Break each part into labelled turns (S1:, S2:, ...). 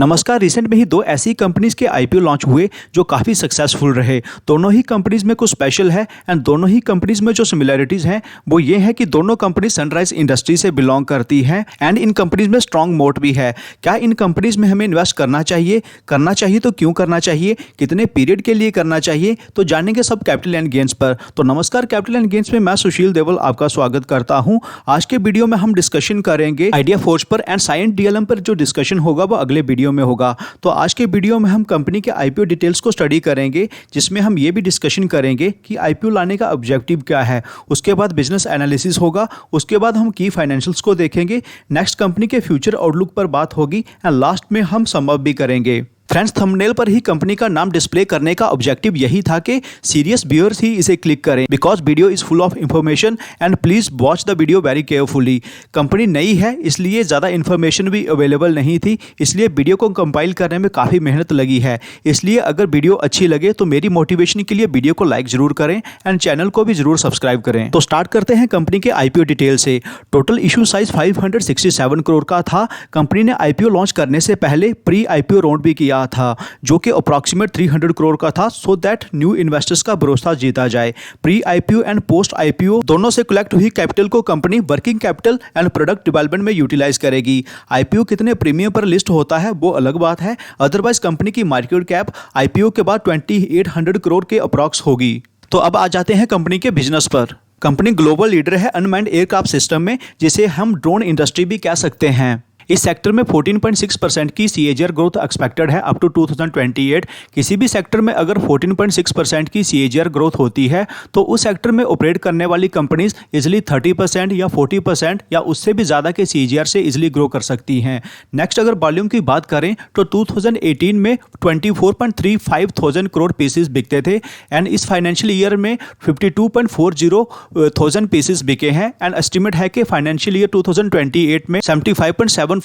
S1: नमस्कार। रिसेंट में ही दो ऐसी कंपनीज के आईपीओ लॉन्च हुए जो काफ़ी सक्सेसफुल रहे। दोनों ही कंपनीज में कुछ स्पेशल है एंड दोनों ही कंपनीज में जो सिमिलरिटीज़ हैं वो ये है कि दोनों कंपनी सनराइज इंडस्ट्री से बिलोंग करती हैं एंड इन कंपनीज में स्ट्रॉन्ग मोट भी है। क्या इन कंपनीज में हमें इन्वेस्ट करना चाहिए तो क्यों करना चाहिए, कितने पीरियड के लिए करना चाहिए, तो जानेंगे सब कैपिटल एंड गेन्स पर। तो नमस्कार, कैपिटल एंड गेन्स में मैं सुशील देवल आपका स्वागत करता हूं। आज के वीडियो में हम डिस्कशन करेंगे आइडिया फोर्ज पर एंड साइंट डीएलएम पर। जो डिस्कशन होगा वो अगले वीडियो में होगा। तो आज के वीडियो में हम कंपनी के आईपीओ डिटेल्स को स्टडी करेंगे, जिसमें हम ये भी डिस्कशन करेंगे कि आईपीओ लाने का ऑब्जेक्टिव क्या है। उसके बाद बिजनेस एनालिसिस होगा, उसके बाद हम की फाइनेंशियल्स को देखेंगे, नेक्स्ट कंपनी के फ्यूचर आउटलुक पर बात होगी एंड लास्ट में हम सम अप भी करेंगे। फ्रेंड्स, थंबनेल पर ही कंपनी का नाम डिस्प्ले करने का ऑब्जेक्टिव यही था कि सीरियस व्यूअर्स ही इसे क्लिक करें, because video is full of information and please watch the video very carefully. Company नई है इसलिए ज़्यादा इन्फॉर्मेशन भी अवेलेबल नहीं थी, इसलिए वीडियो को कंपाइल करने में काफ़ी मेहनत लगी है। इसलिए अगर वीडियो अच्छी लगे तो मेरी मोटिवेशन के लिए वीडियो को लाइक जरूर करें एंड चैनल को भी जरूर सब्सक्राइब करें। तो स्टार्ट करते हैं कंपनी के आईपीओ डिटेल से। टोटल इशू साइज 567 करोड़ का था। कंपनी ने आईपीओ लॉन्च करने से पहले प्री आईपीओ राउंड भी किया था जो कि अप्रॉक्सीमेट 300 करोड़ का था, सो दैट न्यू इन्वेस्टर्स का भरोसा जीता जाए। Pre IPO and post IPO दोनों से कलेक्ट हुई कैपिटल को company working capital and product development में यूटिलाइज करेगी। आईपीओ कितने प्रीमियम पर लिस्ट होता है वो अलग बात है, अदरवाइज कंपनी की मार्केट कैप आईपीओ के बाद 2800 करोड़ के अप्रॉक्स होगी। तो अब आ जाते हैं कंपनी के बिजनेस पर। कंपनी ग्लोबल लीडर है अनमैन्ड एयरक्राफ्ट सिस्टम में, जिसे हम ड्रोन इंडस्ट्री भी कह सकते हैं। इस सेक्टर में 14.6% की सीएजीआर ग्रोथ एक्सपेक्टेड है अप टू 2028। किसी भी सेक्टर में अगर 14.6% की सीएजीआर ग्रोथ होती है तो उस सेक्टर में ऑपरेट करने वाली कंपनीज इजिली 30% या 40% या उससे भी ज़्यादा के सीएजीआर से इजिली ग्रो कर सकती हैं। नेक्स्ट अगर वॉल्यूम की बात करें तो 2018 में 24.35 थाउजेंड करोड़ पीसेस बिकते थे एंड इस फाइनेंशियल ईयर में 52.40 थाउजेंड पीसेस बिके हैं एंड एस्टिमेट है कि फाइनेंशियल ईयर 2028 में 75,000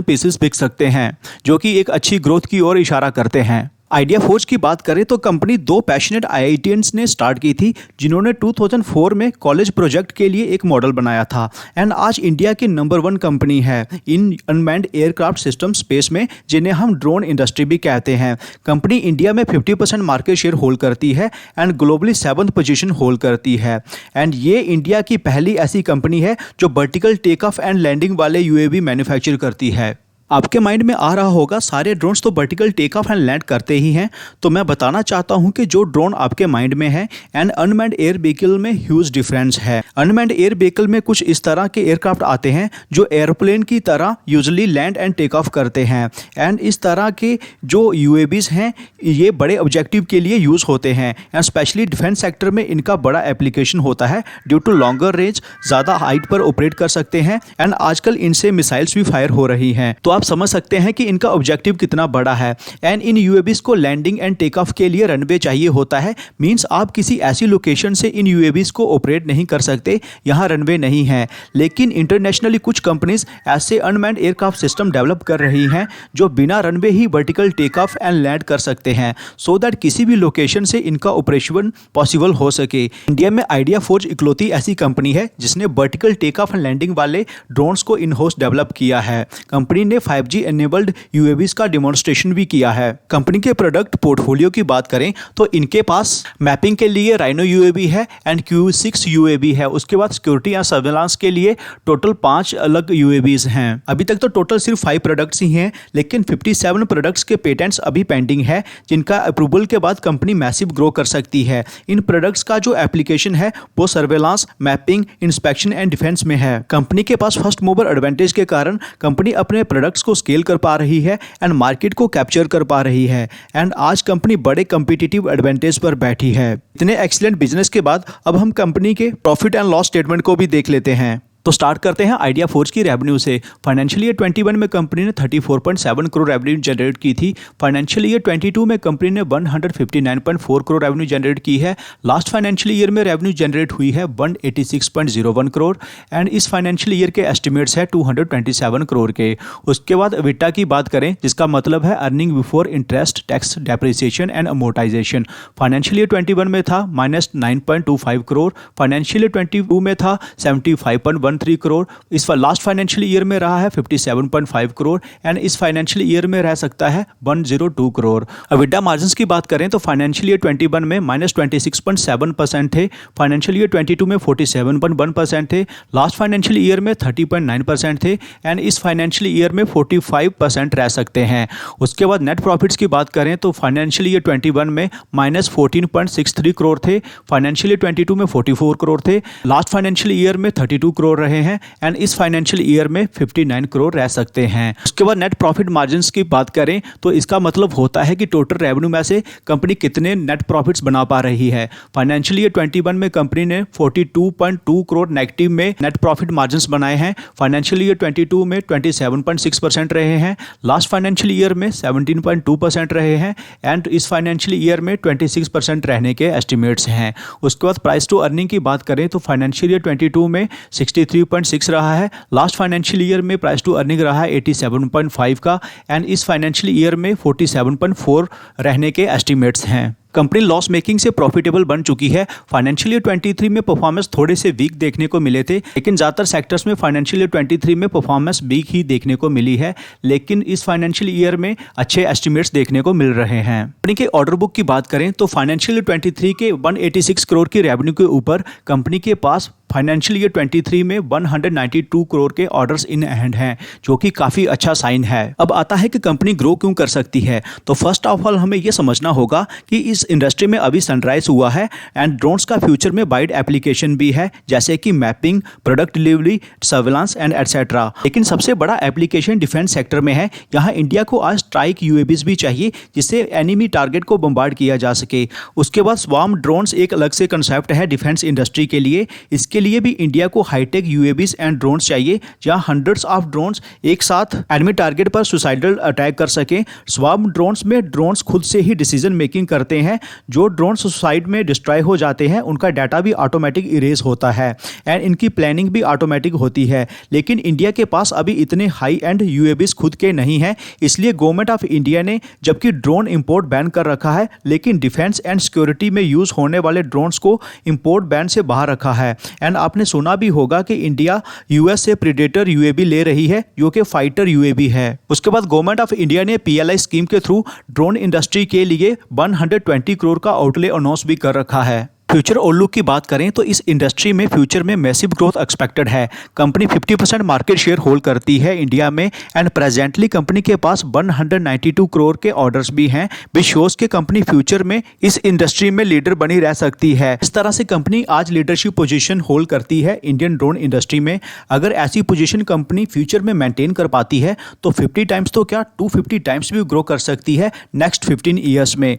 S1: पीसेस बिक सकते हैं, जो कि एक अच्छी ग्रोथ की ओर इशारा करते हैं। आइडिया फोर्ज की बात करें तो कंपनी दो पैशनेट आईआईटियंस ने स्टार्ट की थी, जिन्होंने 2004 में कॉलेज प्रोजेक्ट के लिए एक मॉडल बनाया था एंड आज इंडिया की नंबर 1 कंपनी है इन अनमैन्ड एयरक्राफ्ट सिस्टम स्पेस में, जिन्हें हम ड्रोन इंडस्ट्री भी कहते हैं। कंपनी इंडिया में 50% मार्केट शेयर होल्ड करती है and globally 7th position hold करती है एंड ये इंडिया की पहली ऐसी कंपनी है जो vertical take off and landing वाले यूएवी मैन्युफैक्चर करती है। आपके माइंड में आ रहा होगा सारे ड्रोन्स तो vertical take off and land करते ही हैं, तो मैं बताना चाहता हूं कि जो ड्रोन आपके माइंड में है एंड अनमैन्ड एयर व्हीकल में ह्यूज डिफरेंस है। अनमैन्ड एयर व्हीकल में कुछ इस तरह के एयरक्राफ्ट आते हैं जो एयरप्लेन की तरह usually land and take off करते हैं एंड इस तरह के जो यूएवीज हैं ये बड़े ऑब्जेक्टिव के लिए यूज होते हैं एंड स्पेशली डिफेंस सेक्टर में इनका बड़ा एप्लीकेशन होता है ड्यू टू लॉन्गर रेंज, ज़्यादा हाइट पर ऑपरेट कर सकते हैं एंड आजकल इनसे मिसाइल्स भी फायर हो रही हैं। तो आप समझ सकते हैं कि इनका ऑब्जेक्टिव कितना बड़ा है एंड इन यूएवीज को लैंडिंग एंड टेक ऑफ के लिए रनवे चाहिए होता है। मींस आप किसी ऐसी लोकेशन से इन यूएवीज को ऑपरेट नहीं कर सकते, यहां रनवे नहीं है। लेकिन इंटरनेशनली कुछ कंपनीज ऐसे अनमैन्ड एयरक्राफ्ट सिस्टम डेवलप कर रही हैं जो बिना रनवे ही vertical take off and land कर सकते हैं, सो दैट किसी भी लोकेशन से इनका ऑपरेशन पॉसिबल हो सके। इंडिया में आइडिया फोर्ज इकलौती ऐसी कंपनी है जिसने vertical take off and landing वाले ड्रोन्स को इन हाउस डेवलप किया है। कंपनी ने 5G एनेबल्ड यूएवीज का डेमोन्स्ट्रेशन भी किया है। कंपनी के प्रोडक्ट पोर्टफोलियो की बात करें तो इनके पास मैपिंग के लिए राइनो यूएवी है एंड Q6 यूएवी है। उसके बाद सिक्योरिटी या सर्वेलांस के लिए टोटल 5 अलग यूएवीज हैं। अभी तक तो टोटल सिर्फ 5 प्रोडक्ट्स ही हैं, लेकिन 57 प्रोडक्ट्स के पेटेंट्स अभी पेंडिंग है, जिनका अप्रूवल के बाद कंपनी मैसिव ग्रो कर सकती है। इन प्रोडक्ट्स का जो एप्लीकेशन है वो surveillance, mapping, inspection and defence में है। कंपनी के पास फर्स्ट मूवर एडवांटेज के कारण कंपनी अपने प्रोडक्ट्स को स्केल कर पा रही है एंड मार्केट को कैप्चर कर पा रही है एंड आज कंपनी बड़े कंपीटिटिव एडवांटेज पर बैठी है। इतने एक्सीलेंट बिजनेस के बाद अब हम कंपनी के प्रॉफिट एंड लॉस स्टेटमेंट को भी देख लेते हैं। तो स्टार्ट करते हैं आइडिया फोर्ज की रेवेन्यू से। फाइनेंशियल ईयर 21 में कंपनी ने 34.7 करोड़ रेवेन्यू जनरेट की थी। फाइनेंशियल ईयर 22 में कंपनी ने 159.4 करोड़ रेवेन्यू जनरेट की है। लास्ट फाइनेंशियल ईयर में रेवेन्यू जनरेट हुई है 186.01 करोड़ एंड इस फाइनेंशियल ईयर के एस्टिमेट्स है 227 करोड़ के। उसके बाद एबिटा की बात करें, जिसका मतलब है earning before interest, tax, depreciation and amortisation. Financial year 21 में था -9.25 करोड़, फाइनेंशियल ईयर 22 में था 75.1 57.13 करोड़, इस लास्ट फाइनेंशियल ईयर में रहा है 57.5 करोड़ एंड इस फाइनेंशियल ईयर में रह सकता है 102 करोड़। EBITDA मार्जिन्स की बात करें तो फाइनेंशियल ईयर 21 में -26.7% थे, फाइनेंशियल ईयर 22 में 47.1% थे, लास्ट फाइनेंशियल ईयर में 30.9% थे एंड इस फाइनेंशियल ईयर में 45% रह सकते हैं। उसके बाद नेट प्रॉफिट्स की बात करें तो फाइनेंशियल ईयर 21 में -14.63 करोड़ थे, फाइनेंशियल ईयर 22 में 44 करोड़ थे, लास्ट फाइनेंशियल ईयर में 32 करोड़ रहे हैं एंड इस फाइनेंशियल ईयर में 59 करोड़ रह सकते हैं। उसके बाद नेट प्रॉफिट मार्जिन्स की बात करें तो इसका मतलब होता है कि टोटल रेवेन्यू में से कंपनी कितने नेट प्रॉफिट्स बना पा रही है। फाइनेंशियल ईयर 21 में कंपनी ने 42.2 करोड़ नेगेटिव में नेट प्रॉफिट मार्जिन्स बनाए हैं, फाइनेंशियल ईयर 22 में 27.6% रहे हैं, लास्ट फाइनेंशियल ईयर में 17.2% रहे हैं एंड इस फाइनेंशियल ईयर में 26% रहने के एस्टिमेट्स हैं। उसके बाद प्राइस टू अर्निंग की बात करें तो फाइनेंशियल ईयर 22 में 63.6 रहा है, लास्ट फाइनेंशियल ईयर में प्राइस टू अर्निंग रहा है 87.5 का एंड इस फाइनेंशियल ईयर में 47.4 रहने के एस्टिमेट्स हैं। कंपनी लॉस मेकिंग से प्रॉफिटेबल बन चुकी है। फाइनेंशियल ईयर 23 में परफॉर्मेंस थोड़े से वीक देखने को मिले थे, लेकिन ज़्यादातर सेक्टर्स में फाइनेंशियल ईयर 23 में परफॉर्मेंस वीक ही देखने को मिली है, लेकिन इस फाइनेंशियल ईयर में अच्छे एस्टिमेट्स देखने को मिल रहे हैं। कंपनी के ऑर्डर बुक की बात करें तो फाइनेंशियल ईयर 23 के 186 करोड़ की रेवेन्यू के ऊपर कंपनी के पास फाइनेंशियल ईयर 23 में 192 करोड़ के ऑर्डर्स इन हैंड हैं, जो कि काफ़ी अच्छा साइन है। अब आता है कि कंपनी ग्रो क्यों कर सकती है। तो फर्स्ट ऑफ ऑल हमें यह समझना होगा कि इस इंडस्ट्री में अभी सनराइज हुआ है एंड ड्रोन्स का फ्यूचर में वाइड एप्लीकेशन भी है, जैसे कि mapping, product delivery, surveillance and etcetera. लेकिन सबसे बड़ा एप्लीकेशन डिफेंस सेक्टर में है। यहाँ इंडिया को आज स्ट्राइक यूएवीज भी चाहिए, जिससे एनिमी टारगेट को बम्बार्ड किया जा सके। उसके बाद स्वार्म ड्रोन्स एक अलग से कंसेप्ट है डिफेंस इंडस्ट्री के लिए। इसके लिए भी इंडिया को हाईटेक यूएवीज एंड ड्रोन्स चाहिए, जहां हंड्रेड्स ऑफ ड्रोन्स एक साथ एनिमी टारगेट पर सुसाइडल अटैक कर सकें। स्वार्म ड्रोन्स में ड्रोन्स खुद से ही डिसीजन मेकिंग करते हैं। जो ड्रोन्स सुसाइड में डिस्ट्रॉय हो जाते हैं उनका डाटा भी ऑटोमेटिक इरेज होता है एंड इनकी प्लानिंग भी ऑटोमेटिक होती है। लेकिन इंडिया के पास अभी इतने हाई एंड यूएवीज खुद के नहीं हैं, इसलिए गवर्नमेंट ऑफ इंडिया ने जबकि ड्रोन इंपोर्ट बैन कर रखा है, लेकिन डिफेंस एंड सिक्योरिटी में यूज होने वाले ड्रोन्स को इंपोर्ट बैन से बाहर रखा है। एंड आपने सुना भी होगा कि इंडिया यूएस से प्रीडेटर यूएवी ले रही है, जो कि फाइटर यूएवी है। उसके बाद गवर्नमेंट ऑफ इंडिया ने पीएलआई स्कीम के थ्रू ड्रोन इंडस्ट्री के लिए 120 करोड़ का आउटले अनाउंस भी कर रखा है। फ्यूचर आउटलुक की बात करें तो इस इंडस्ट्री में फ्यूचर में मैसिव ग्रोथ एक्सपेक्टेड है। कंपनी 50% मार्केट शेयर होल्ड करती है इंडिया में एंड प्रेजेंटली कंपनी के पास 192 करोड़ के ऑर्डर्स भी हैं, विच शोज के कंपनी फ्यूचर में इस इंडस्ट्री में लीडर बनी रह सकती है। इस तरह से कंपनी आज लीडरशिप पोजीशन होल्ड करती है इंडियन ड्रोन इंडस्ट्री में। अगर ऐसी पोजीशन कंपनी फ्यूचर में मेंटेन कर पाती है तो 50 टाइम्स तो क्या 250 टाइम्स भी ग्रो कर सकती है नेक्स्ट 15 ईयर्स में।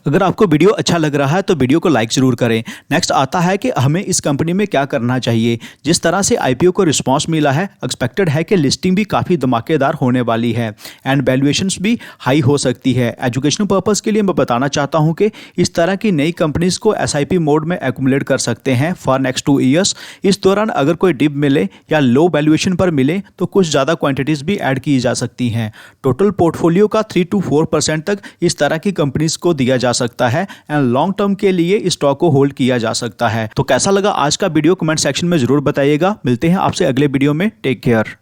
S1: अगर आपको वीडियो अच्छा लग रहा है तो वीडियो को लाइक जरूर करें। नेक्स्ट आता है कि हमें इस कंपनी में क्या करना चाहिए। जिस तरह से आईपीओ को रिस्पांस मिला है, एक्सपेक्टेड है कि लिस्टिंग भी काफ़ी धमाकेदार होने वाली है एंड वैल्यूएशंस भी हाई हो सकती है। एजुकेशनल पर्पस के लिए मैं बताना चाहता हूं कि इस तरह की नई कंपनीज को एसआईपी मोड में एक्यूमुलेट कर सकते हैं फॉर नेक्स्ट 2 ईयर्स। इस दौरान अगर कोई डिप मिले या लो वैल्यूएशन पर मिले तो कुछ ज़्यादा क्वांटिटीज भी ऐड की जा सकती हैं। टोटल पोर्टफोलियो का 3 to 4% तक इस तरह की कंपनीज को दिया जा सकता है एंड लॉन्ग टर्म के लिए स्टॉक को होल्ड किया जा सकता है। तो कैसा लगा आज का वीडियो कमेंट सेक्शन में जरूर बताइएगा। मिलते हैं आपसे अगले वीडियो में। Take care.